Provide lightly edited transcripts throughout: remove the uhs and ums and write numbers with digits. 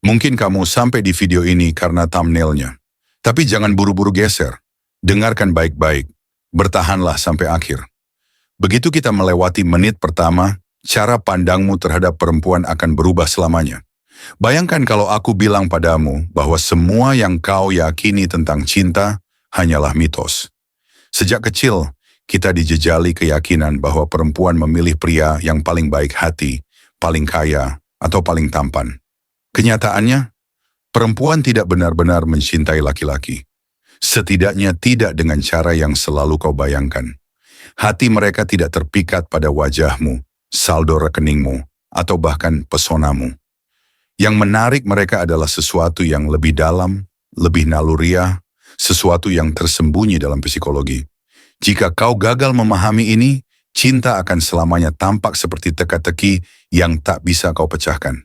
Mungkin kamu sampai di video ini karena thumbnailnya. Tapi jangan buru-buru geser. Dengarkan baik-baik. Bertahanlah sampai akhir. Begitu kita melewati menit pertama, cara pandangmu terhadap perempuan akan berubah selamanya. Bayangkan kalau aku bilang padamu bahwa semua yang kau yakini tentang cinta hanyalah mitos. Sejak kecil, kita dijejali keyakinan bahwa perempuan memilih pria yang paling baik hati, paling kaya, atau paling tampan. Kenyataannya, perempuan tidak benar-benar mencintai laki-laki. Setidaknya tidak dengan cara yang selalu kau bayangkan. Hati mereka tidak terpikat pada wajahmu, saldo rekeningmu, atau bahkan pesonamu. Yang menarik mereka adalah sesuatu yang lebih dalam, lebih naluriah, sesuatu yang tersembunyi dalam psikologi. Jika kau gagal memahami ini, cinta akan selamanya tampak seperti teka-teki yang tak bisa kau pecahkan.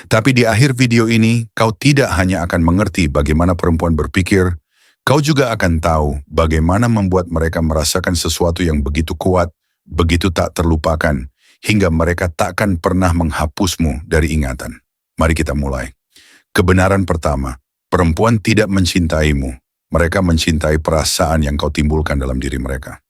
Tapi di akhir video ini, kau tidak hanya akan mengerti bagaimana perempuan berpikir, kau juga akan tahu bagaimana membuat mereka merasakan sesuatu yang begitu kuat, begitu tak terlupakan, hingga mereka takkan pernah menghapusmu dari ingatan. Mari kita mulai. Kebenaran pertama, perempuan tidak mencintaimu. Mereka mencintai perasaan yang kau timbulkan dalam diri mereka.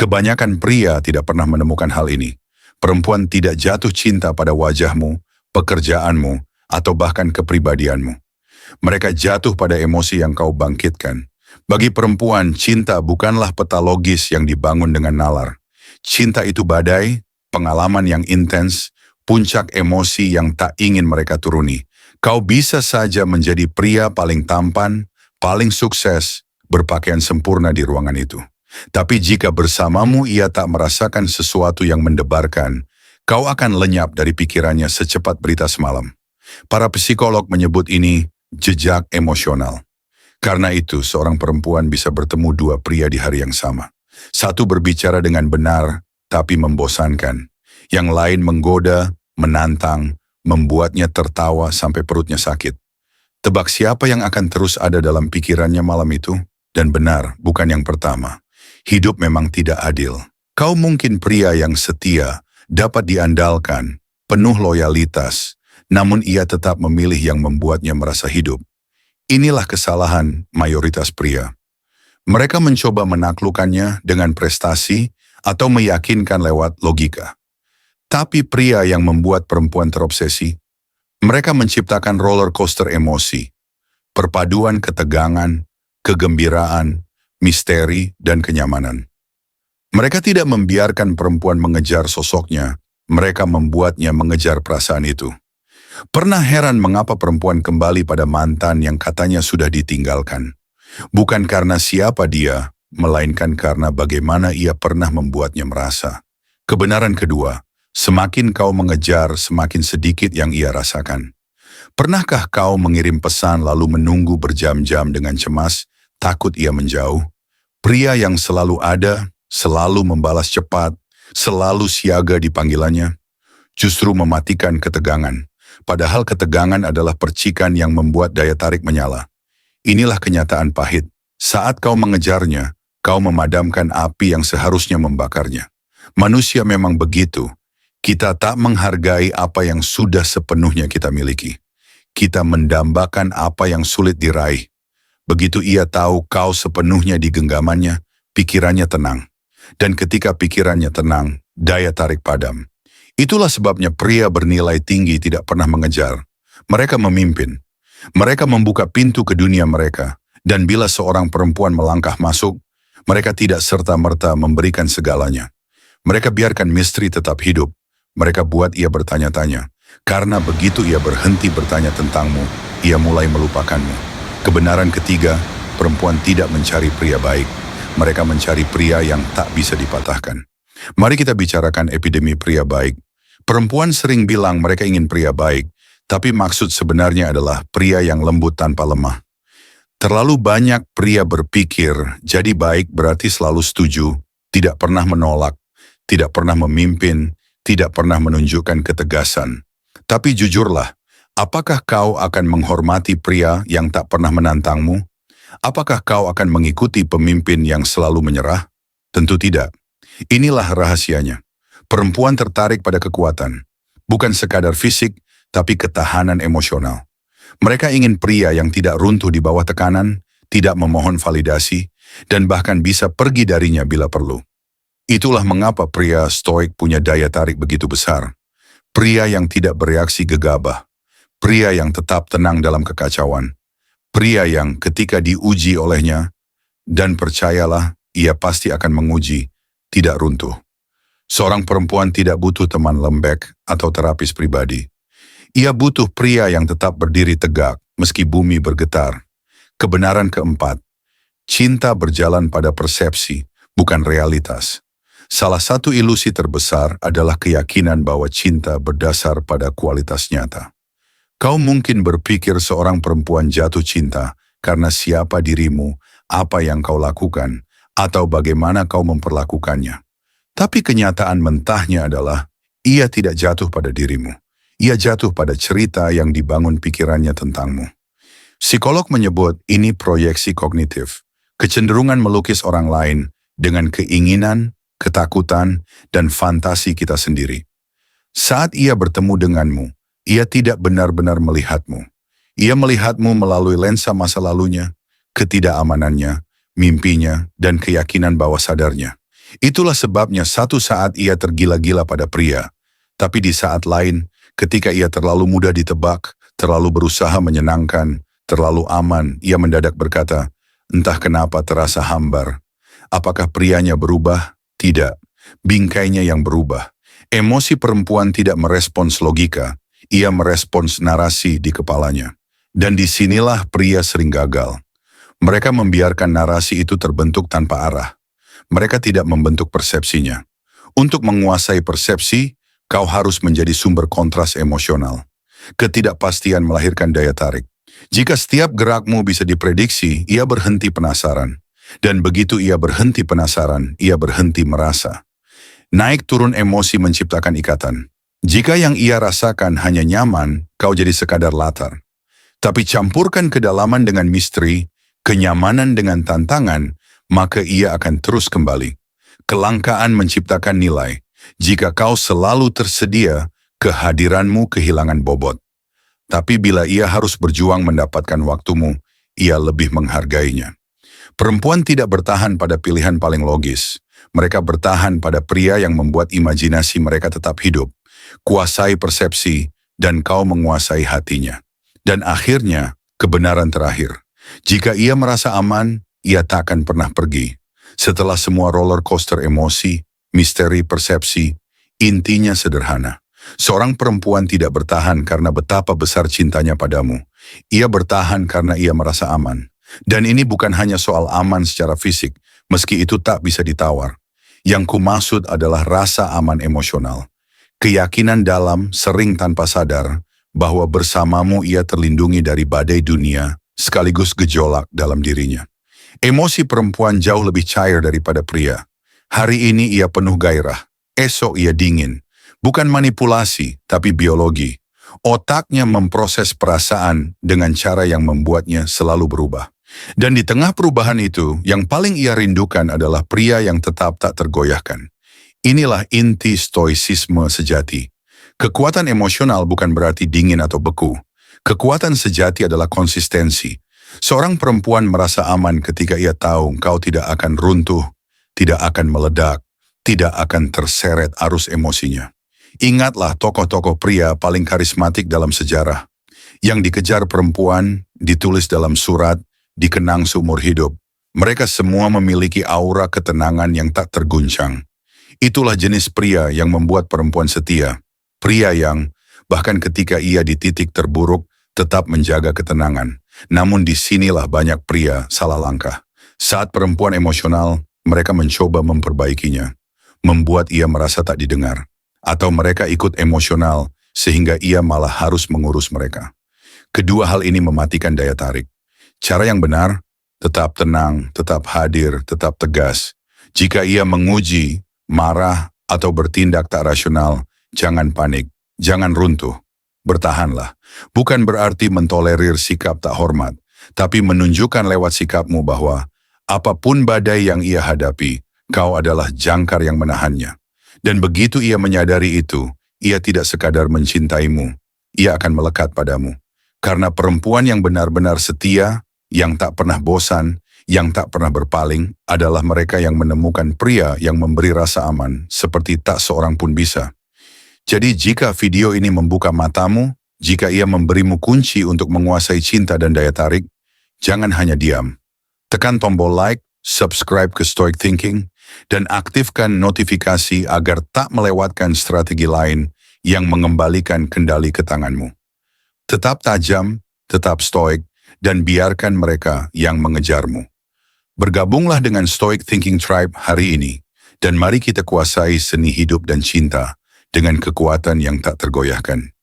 Kebanyakan pria tidak pernah menemukan hal ini. Perempuan tidak jatuh cinta pada wajahmu, pekerjaanmu, atau bahkan kepribadianmu. Mereka jatuh pada emosi yang kau bangkitkan. Bagi perempuan, cinta bukanlah peta logis yang dibangun dengan nalar. Cinta itu badai, pengalaman yang intens, puncak emosi yang tak ingin mereka turuni. Kau bisa saja menjadi pria paling tampan, paling sukses, berpakaian sempurna di ruangan itu. Tapi jika bersamamu ia tak merasakan sesuatu yang mendebarkan, kau akan lenyap dari pikirannya secepat berita semalam. Para psikolog menyebut ini jejak emosional. Karena itu, seorang perempuan bisa bertemu dua pria di hari yang sama. Satu berbicara dengan benar, tapi membosankan. Yang lain menggoda, menantang, membuatnya tertawa sampai perutnya sakit. Tebak siapa yang akan terus ada dalam pikirannya malam itu? Dan benar, bukan yang pertama. Hidup memang tidak adil. Kau mungkin pria yang setia, dapat diandalkan, penuh loyalitas, namun ia tetap memilih yang membuatnya merasa hidup. Inilah kesalahan mayoritas pria. Mereka mencoba menaklukkannya dengan prestasi atau meyakinkan lewat logika. Tapi pria yang membuat perempuan terobsesi, mereka menciptakan roller coaster emosi, perpaduan ketegangan, kegembiraan, misteri, dan kenyamanan. Mereka tidak membiarkan perempuan mengejar sosoknya, mereka membuatnya mengejar perasaan itu. Pernah heran mengapa perempuan kembali pada mantan yang katanya sudah ditinggalkan? Bukan karena siapa dia, melainkan karena bagaimana ia pernah membuatnya merasa. Kebenaran kedua, semakin kau mengejar, semakin sedikit yang ia rasakan. Pernahkah kau mengirim pesan lalu menunggu berjam-jam dengan cemas, takut ia menjauh? Pria yang selalu ada, selalu membalas cepat, selalu siaga di panggilannya, justru mematikan ketegangan. Padahal ketegangan adalah percikan yang membuat daya tarik menyala. Inilah kenyataan pahit. Saat kau mengejarnya, kau memadamkan api yang seharusnya membakarnya. Manusia memang begitu. Kita tak menghargai apa yang sudah sepenuhnya kita miliki. Kita mendambakan apa yang sulit diraih. Begitu ia tahu kau sepenuhnya di genggamannya, pikirannya tenang. Dan ketika pikirannya tenang, daya tarik padam. Itulah sebabnya pria bernilai tinggi tidak pernah mengejar. Mereka memimpin. Mereka membuka pintu ke dunia mereka. Dan bila seorang perempuan melangkah masuk, mereka tidak serta-merta memberikan segalanya. Mereka biarkan misteri tetap hidup. Mereka buat ia bertanya-tanya. Karena begitu ia berhenti bertanya tentangmu, ia mulai melupakanmu. Kebenaran ketiga, perempuan tidak mencari pria baik. Mereka mencari pria yang tak bisa dipatahkan. Mari kita bicarakan epidemi pria baik. Perempuan sering bilang mereka ingin pria baik, tapi maksud sebenarnya adalah pria yang lembut tanpa lemah. Terlalu banyak pria berpikir, jadi baik berarti selalu setuju, tidak pernah menolak, tidak pernah memimpin, tidak pernah menunjukkan ketegasan. Tapi jujurlah, apakah kau akan menghormati pria yang tak pernah menantangmu? Apakah kau akan mengikuti pemimpin yang selalu menyerah? Tentu tidak. Inilah rahasianya. Perempuan tertarik pada kekuatan. Bukan sekadar fisik, tapi ketahanan emosional. Mereka ingin pria yang tidak runtuh di bawah tekanan, tidak memohon validasi, dan bahkan bisa pergi darinya bila perlu. Itulah mengapa pria stoik punya daya tarik begitu besar. Pria yang tidak bereaksi gegabah. Pria yang tetap tenang dalam kekacauan. Pria yang ketika diuji olehnya, dan percayalah, ia pasti akan menguji, tidak runtuh. Seorang perempuan tidak butuh teman lembek atau terapis pribadi. Ia butuh pria yang tetap berdiri tegak meski bumi bergetar. Kebenaran keempat, cinta berjalan pada persepsi, bukan realitas. Salah satu ilusi terbesar adalah keyakinan bahwa cinta berdasar pada kualitas nyata. Kau mungkin berpikir seorang perempuan jatuh cinta karena siapa dirimu, apa yang kau lakukan, atau bagaimana kau memperlakukannya. Tapi kenyataan mentahnya adalah, ia tidak jatuh pada dirimu. Ia jatuh pada cerita yang dibangun pikirannya tentangmu. Psikolog menyebut ini proyeksi kognitif, kecenderungan melukis orang lain dengan keinginan, ketakutan, dan fantasi kita sendiri. Saat ia bertemu denganmu, ia tidak benar-benar melihatmu. Ia melihatmu melalui lensa masa lalunya, ketidakamanannya, mimpinya, dan keyakinan bawah sadarnya. Itulah sebabnya satu saat ia tergila-gila pada pria, tapi di saat lain, ketika ia terlalu mudah ditebak, terlalu berusaha menyenangkan, terlalu aman, ia mendadak berkata, entah kenapa terasa hambar. Apakah prianya berubah? Tidak. Bingkainya yang berubah. Emosi perempuan tidak merespons logika, ia merespons narasi di kepalanya. Dan disinilah pria sering gagal. Mereka membiarkan narasi itu terbentuk tanpa arah. Mereka tidak membentuk persepsinya. Untuk menguasai persepsi, kau harus menjadi sumber kontras emosional. Ketidakpastian melahirkan daya tarik. Jika setiap gerakmu bisa diprediksi, ia berhenti penasaran. Dan begitu ia berhenti penasaran, ia berhenti merasa. Naik turun emosi menciptakan ikatan. Jika yang ia rasakan hanya nyaman, kau jadi sekadar latar. Tapi campurkan kedalaman dengan misteri, kenyamanan dengan tantangan, maka ia akan terus kembali. Kelangkaan menciptakan nilai. Jika kau selalu tersedia, kehadiranmu kehilangan bobot. Tapi bila ia harus berjuang mendapatkan waktumu, ia lebih menghargainya. Perempuan tidak bertahan pada pilihan paling logis. Mereka bertahan pada pria yang membuat imajinasi mereka tetap hidup. Kuasai persepsi, dan kau menguasai hatinya. Dan akhirnya, kebenaran terakhir. Jika ia merasa aman, ia takkan pernah pergi. Setelah semua roller coaster emosi, misteri persepsi, intinya sederhana. Seorang perempuan tidak bertahan karena betapa besar cintanya padamu. Ia bertahan karena ia merasa aman. Dan ini bukan hanya soal aman secara fisik, meski itu tak bisa ditawar. Yang kumaksud adalah rasa aman emosional. Keyakinan dalam, sering tanpa sadar, bahwa bersamamu ia terlindungi dari badai dunia, sekaligus gejolak dalam dirinya. Emosi perempuan jauh lebih cair daripada pria. Hari ini ia penuh gairah, esok ia dingin. Bukan manipulasi, tapi biologi. Otaknya memproses perasaan dengan cara yang membuatnya selalu berubah. Dan di tengah perubahan itu, yang paling ia rindukan adalah pria yang tetap tak tergoyahkan. Inilah inti stoicisme sejati. Kekuatan emosional bukan berarti dingin atau beku. Kekuatan sejati adalah konsistensi. Seorang perempuan merasa aman ketika ia tahu kau tidak akan runtuh, tidak akan meledak, tidak akan terseret arus emosinya. Ingatlah tokoh-tokoh pria paling karismatik dalam sejarah. Yang dikejar perempuan, ditulis dalam surat, dikenang seumur hidup. Mereka semua memiliki aura ketenangan yang tak terguncang. Itulah jenis pria yang membuat perempuan setia. Pria yang, bahkan ketika ia di titik terburuk, tetap menjaga ketenangan. Namun disinilah banyak pria salah langkah. Saat perempuan emosional, mereka mencoba memperbaikinya. Membuat ia merasa tak didengar. Atau mereka ikut emosional, sehingga ia malah harus mengurus mereka. Kedua hal ini mematikan daya tarik. Cara yang benar, tetap tenang, tetap hadir, tetap tegas. Jika ia menguji, marah, atau bertindak tak rasional, jangan panik, jangan runtuh. Bertahanlah. Bukan berarti mentolerir sikap tak hormat, tapi menunjukkan lewat sikapmu bahwa apapun badai yang ia hadapi, kau adalah jangkar yang menahannya. Dan begitu ia menyadari itu, ia tidak sekadar mencintaimu, ia akan melekat padamu. Karena perempuan yang benar-benar setia, yang tak pernah bosan, yang tak pernah berpaling, adalah mereka yang menemukan pria yang memberi rasa aman, seperti tak seorang pun bisa. Jadi jika video ini membuka matamu, jika ia memberimu kunci untuk menguasai cinta dan daya tarik, jangan hanya diam. Tekan tombol like, subscribe ke Stoic Thinking, dan aktifkan notifikasi agar tak melewatkan strategi lain yang mengembalikan kendali ke tanganmu. Tetap tajam, tetap stoik, dan biarkan mereka yang mengejarmu. Bergabunglah dengan Stoic Thinking Tribe hari ini, dan mari kita kuasai seni hidup dan cinta dengan kekuatan yang tak tergoyahkan.